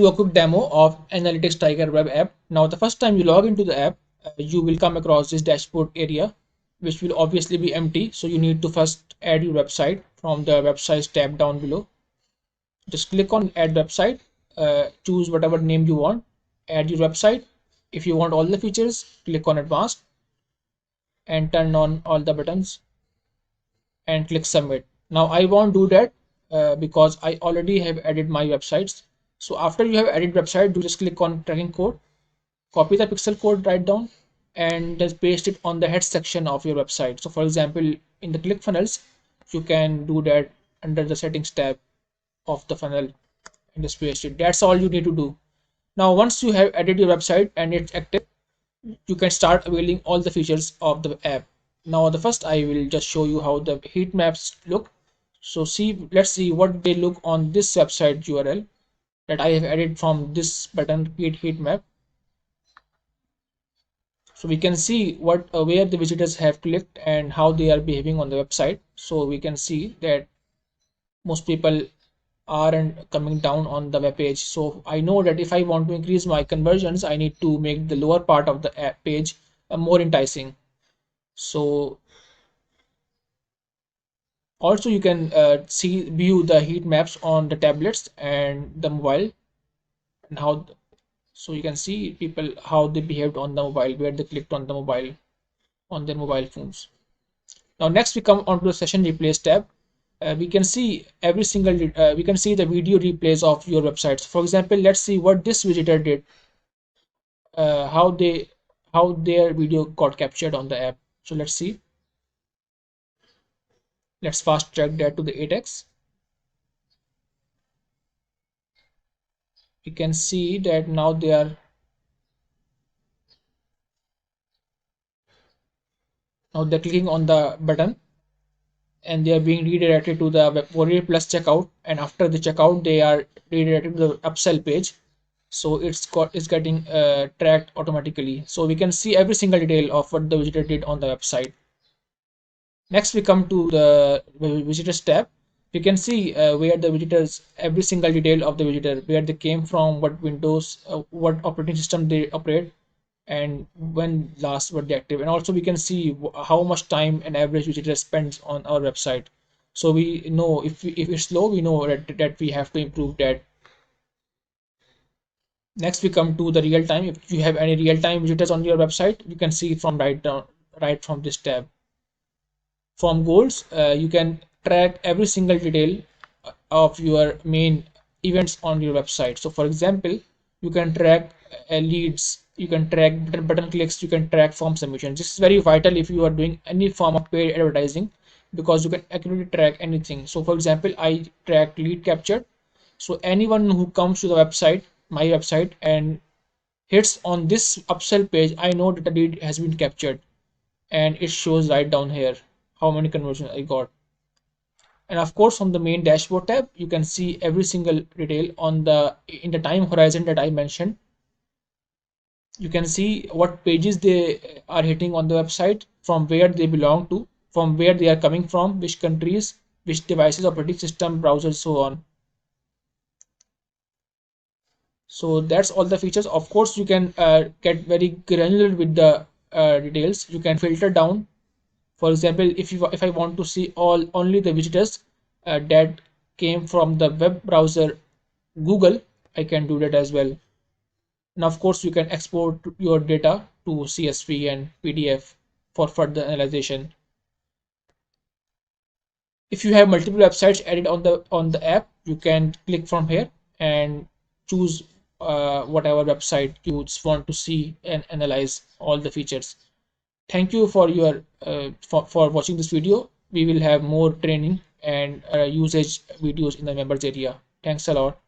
do a quick demo of Analytics Tiger web app. Now, the first time you log into the app, you will come across this dashboard area, which will obviously be empty. So you need to first add your website from the websites tab down below. Just click on add website, choose whatever name you want, add your website. If you want all the features, click on advanced and turn on all the buttons and click submit. Now I won't do that because I already have added my websites. So after you have added website, do just click on tracking code, copy the pixel code right down and just paste it on the head section of your website. So for example, in the ClickFunnels, you can do that under the settings tab of the funnel and just paste it. That's all you need to do. Now once you have added your website and it's active, you can start availing all the features of the app. Now the first I will just show you how the heat maps look. So let's see what they look on this website URL that I have added from this button create heat map. So we can see what where the visitors have clicked and how they are behaving on the website. So we can see that most people aren't coming down on the web page. So I know that if I want to increase my conversions, I need to make the lower part of the app page more enticing. So also you can view the heat maps on the tablets and the mobile and how so you can see people how they behaved on the mobile, where they clicked on the mobile on their mobile phones. Now next we come onto the session replays tab. We can see we can see the video replays of your websites. For example, let's see what this visitor did, uh, how they how their video got captured on the app. So let's see. Let's fast track that to the 8x. We can see that now they're clicking on the button and they are being redirected to the Warrior Plus checkout, and after the checkout they are redirected to the upsell page. So it's getting tracked automatically, so we can see every single detail of what the visitor did on the website. Next we come to the visitors tab. We can see where the visitors every single detail of the visitor, where they came from, what windows, what operating system they operate, and when last were they active. And also we can see how much time an average visitor spends on our website. So we know if it's slow, we know that we have to improve that. Next we come to the real time. If you have any real time visitors on your website, you can see it from right from this tab. From goals, you can track every single detail of your main events on your website. So for example, you can track leads, you can track button clicks, you can track form submissions. This is very vital if you are doing any form of paid advertising, because you can accurately track anything. So for example, I track lead captured. So anyone who comes to the website, my website, and hits on this upsell page, I know that the lead has been captured, and it shows right down here how many conversions I got. And of course, on the main dashboard tab, you can see every single detail on the in the time horizon that I mentioned. You can see what pages they are hitting on the website, from where they belong to, from where they are coming from, which countries, which devices, operating system, browsers, so on. So that's all the features. Of course, you can get very granular with the details. You can filter down. For example, if I want to see only the visitors that came from the web browser Google, I can do that as well. And of course, you can export your data to CSV and PDF for further analysis. If you have multiple websites added on the app, you can click from here and choose whatever website you want to see and analyze all the features. Thank you for your for watching this video. We will have more training and usage videos in the members area. Thanks a lot.